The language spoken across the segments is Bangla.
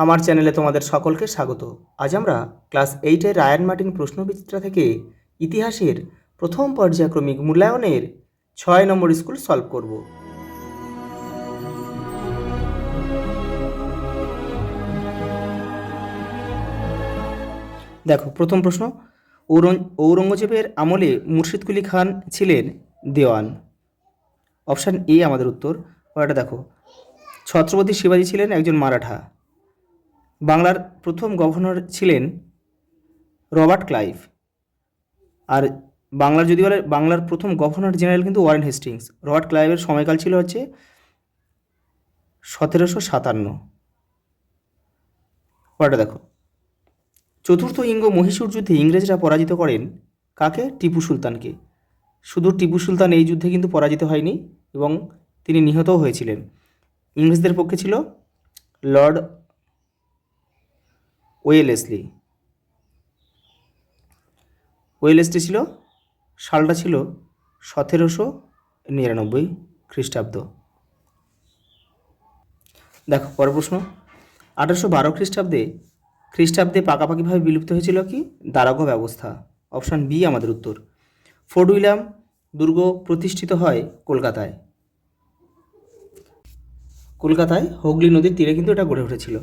আমার চ্যানেলে তোমাদের সকলকে স্বাগত। আজ আমরা ক্লাস 8-এর রায়ান মার্টিন প্রশ্নবিচিত্রা থেকে ইতিহাসের প্রথম পর্যায়ক্রমিক মূল্যায়নের 6 নম্বর স্কুল সলভ করব। দেখো, প্রথম প্রশ্ন, ঔরঙ্গজেবের আমলে মুর্শিদ কুলি খান ছিলেন দেওয়ান। অপশান এ আমাদের উত্তর। পরেরটা দেখো, ছত্রপতি শিবাজী ছিলেন একজন মারাঠা। বাংলার প্রথম গভর্নর ছিলেন রবার্ট ক্লাইভ। আর বাংলার যদি বলে, বাংলার প্রথম গভর্নর জেনারেল কিন্তু ওয়ারেন হেস্টিংস। রবার্ট ক্লাইভের সময়কাল ছিল হচ্ছে 1757। পরেরটা দেখো, চতুর্থ ইঙ্গ মহীশূর যুদ্ধে ইংরেজরা পরাজিত করেন কাকে? টিপু সুলতানকে। শুধু টিপু সুলতান এই যুদ্ধে কিন্তু পরাজিত হয়নি এবং তিনি নিহতও হয়েছিলেন। ইংরেজদের পক্ষে ছিল লর্ড ওয়েলেসলি। ওয়েলেসলি ছিল, সালটা ছিল 1799 খ্রিস্টাব্দ। দেখো পরের প্রশ্ন, 1812 খ্রিস্টাব্দে পাকাপাকিভাবে বিলুপ্ত হয়েছিল কি? দারাগো ব্যবস্থা। অপশান বি আমাদের উত্তর। ফোর্ট উইলিয়াম দুর্গ প্রতিষ্ঠিত হয় কলকাতায়। কলকাতায় হুগলি নদীর তীরে কিন্তু এটা গড়ে উঠেছিল।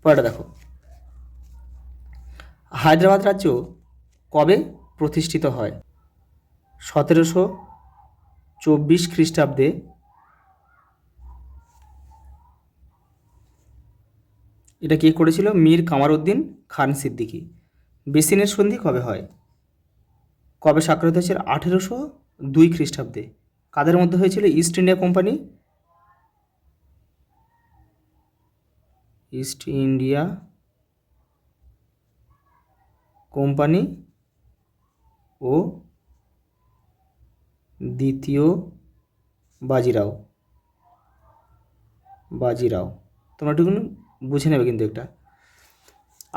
পরেরটা দেখো, হায়দ্রাবাদ রাজ্য কবে প্রতিষ্ঠিত হয়? 1724 খ্রিস্টাব্দে। এটা কে করেছিল? মীর কামারউদ্দিন খান সিদ্দিকী। বেসিনের সন্ধি কবে হয়? কবে স্বাক্ষরিত হয়েছিল? 1802 খ্রিস্টাব্দে। কাদের মধ্যে হয়েছিল? East India Company, East India Company ও দ্বিতীয় বাজিরাও। তোমরা একটু বুঝে নেবে কিন্তু একটা।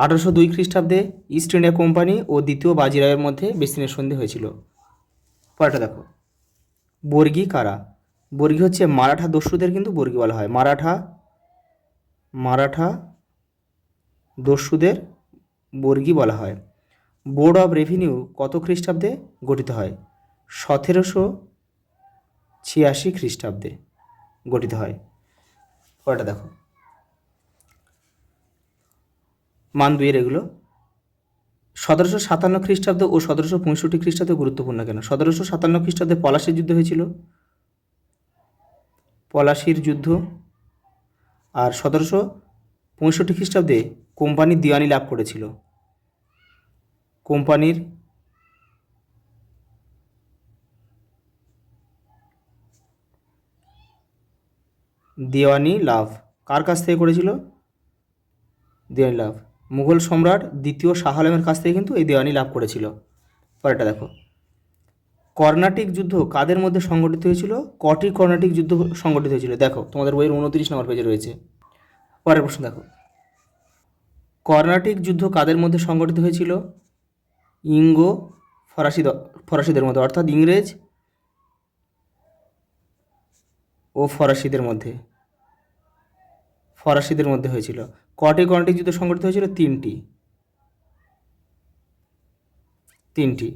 1802 খ্রিস্টাব্দে ইস্ট ইন্ডিয়া কোম্পানি ও দ্বিতীয় বাজিরাওয়ের মধ্যে বেসিনের সন্ধি হয়েছিল। পরেরটা দেখো, বর্গী কারা? বর্গী হচ্ছে মারাঠা দস্যুদের কিন্তু বর্গী বলা হয়। মারাঠা দস্যুদের বর্গী বলা হয়। বোর্ড অফ রেভিনিউ কত খ্রিস্টাব্দে গঠিত হয়? 1786 খ্রিস্টাব্দে গঠিত হয়। পরেরটা দেখো, মান দুইয়ের এগুলো। 1757 খ্রিস্টাব্দ ও 1765 খ্রিস্টাব্দে গুরুত্বপূর্ণ কেন? 1757 খ্রিস্টাব্দে পলাশির যুদ্ধ হয়েছিল, পলাশির যুদ্ধ। আর 1765 খ্রিস্টাব্দে কোম্পানির দিওয়ানি লাভ করেছিল। কোম্পানির দিওয়ানি লাভ কার কাছ থেকে করেছিল? দিওয়ানি লাভ মুঘল সম্রাট দ্বিতীয় শাহ আলমের কাছ থেকে কিন্তু এই দিওয়ানি লাভ করেছিল। পরেরটা দেখো, কর্ণাটিক যুদ্ধ কাদের মধ্যে সংগঠিত হয়েছিল? কটি কর্ণাটিক যুদ্ধ সংগঠিত হয়েছিল? দেখো তোমাদের বইয়ের 29 নম্বর পেজে রয়েছে। পরের প্রশ্ন দেখো, কর্ণাটিক যুদ্ধ কাদের মধ্যে সংগঠিত হয়েছিল? ইঙ্গো ফরাসিদের মধ্যে, অর্থাৎ ইংরেজ ও ফরাসিদের মধ্যে হয়েছিল। কটি কর্ণাটিক যুদ্ধ সংগঠিত হয়েছিল? তিনটি।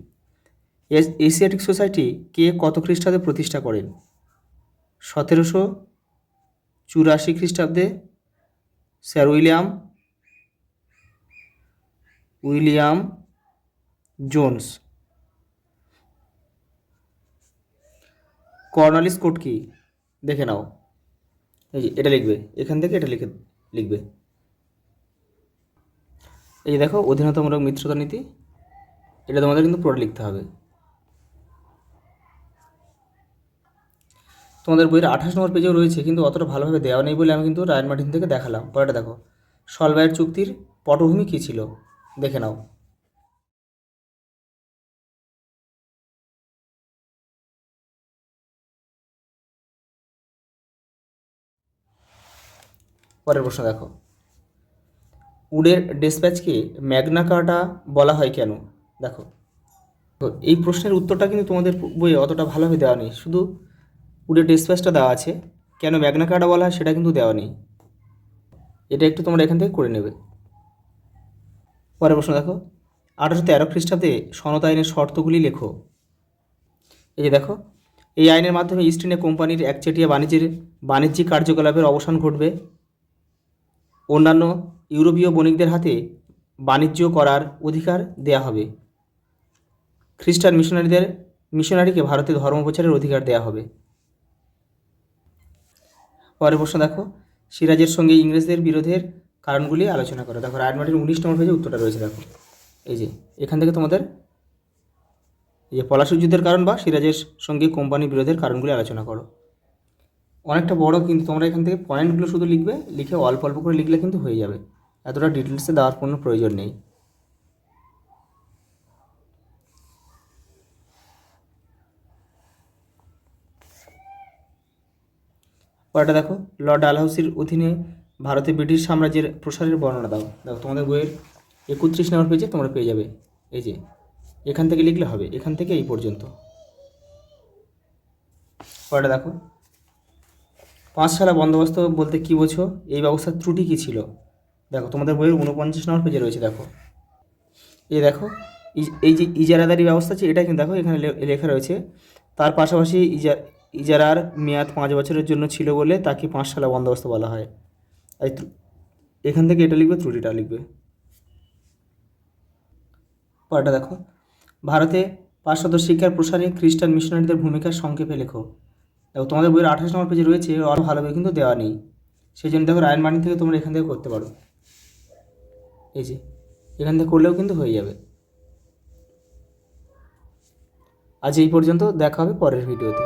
এশিয়াটিক সোসাইটি কে কত খ্রিস্টাব্দে প্রতিষ্ঠা করেন? 1784 খ্রিস্টাব্দে sir William Jones. Cornwallis code কি? দেখে নাও, এই যে এটা লিখবে, এখান থেকে এটা লিখবে। এই যে দেখো, অধীনতামূলক মিত্রতা নীতি, এটা তোমাদের কিন্তু পুরো লিখতে হবে। তোমাদের বইয়ের 28 নম্বর পেজেও রয়েছে, কিন্তু অতটা ভালোভাবে দেওয়া নেই বলে আমি কিন্তু রায়ান মার্টিন থেকে দেখালাম। পরেরটা দেখো, সলভ্যায়ের চুক্তির পটভূমি কী ছিল? দেখে নাও। পরের প্রশ্ন দেখো, উডের ডিসপ্যাচকে ম্যাগনা কার্টা বলা হয় কেন? দেখো, তো এই প্রশ্নের উত্তরটা কিন্তু তোমাদের বইয়ে অতটা ভালোভাবে দেওয়া নেই, শুধু উডের ডিসপ্যাচটা দেওয়া আছে, কেন ম্যাগনা কার্টা বলা হয় সেটা কিন্তু দেওয়া নেই। এটা একটু তোমরা এখান থেকে করে নেবে। পরের প্রশ্ন দেখো, 1813 খ্রিস্টাব্দে সনদ আইনের শর্তগুলি লেখো। এই যে দেখো, এই আইনের মাধ্যমে ইস্ট ইন্ডিয়া কোম্পানির একচেটিয়া বাণিজ্যিক কার্যকলাপের অবসান ঘটবে। অন্যান্য ইউরোপীয় বণিকদের হাতে বাণিজ্য করার অধিকার দেয়া হবে। খ্রিস্টান মিশনারিকে ভারতে ধর্ম প্রচারের অধিকার দেয়া হবে। পরের প্রশ্ন দেখো, সিরাজের সঙ্গে ইংরেজদের বিরোধের কারণগুলি আলোচনা করো। দেখো রায়টমার্টিন 19 নম্বর পেজে উত্তরটা রয়েছে। দেখো এই যে এখান থেকে তোমাদের এই যে পলাশী যুদ্ধের কারণ বা সিরাজের সঙ্গে কোম্পানির বিরোধের কারণগুলি আলোচনা করো। অনেকটা বড়, কিন্তু তোমরা এখান থেকে পয়েন্টগুলো শুধু লিখবে, লিখে অল্প অল্প করে লিখলে কিন্তু হয়ে যাবে, এতটা ডিটেলসে দেওয়ার কোনো প্রয়োজন নেই। পরেরটা দেখো, লর্ড ডালহাউসির অধীনে ভারতে ব্রিটিশ সাম্রাজ্যের প্রসারের বর্ণনা দাও। দেখো তোমাদের বইয়ের 31 নম্বর পেজে তোমরা পেয়ে যাবে। এই যে এখান থেকে লিখলে হবে, এখান থেকে এই পর্যন্ত। পরেরটা দেখো, পাঁচশালা বন্দোবস্ত বলতে কী বোঝো? এই ব্যবস্থার ত্রুটি কী ছিল? দেখো তোমাদের বইয়ের 49 নম্বর পেজে রয়েছে। দেখো এই দেখো, এই যে ইজারাদারি ব্যবস্থা আছে, এটা কিন্তু দেখো এখানে লেখা রয়েছে, তার পাশাপাশি ইজারার মেয়াদ 5 বছরের জন্য ছিল বলে তাকে পাঁচশালা বন্দোবস্ত বলা হয়। তাই এখান থেকে এটা লিখবে, ত্রুটিটা লিখবে। পরেরটা দেখো, ভারতে পাশ্চাত্য শিক্ষার প্রসারে খ্রিস্টান মিশনারিদের ভূমিকা সংক্ষেপে লেখো। দেখো তোমাদের বইয়ের 28 নম্বর পেজে রয়েছে, আরও ভালোভাবে কিন্তু দেওয়া নেই, সেই জন্য দেখো রায়ন মার্টিন থেকে তোমরা এখান থেকে করতে পারো। এই যে এখান থেকে করলেও কিন্তু হয়ে যাবে। আজ এই পর্যন্ত, দেখা হবে পরের ভিডিওতে।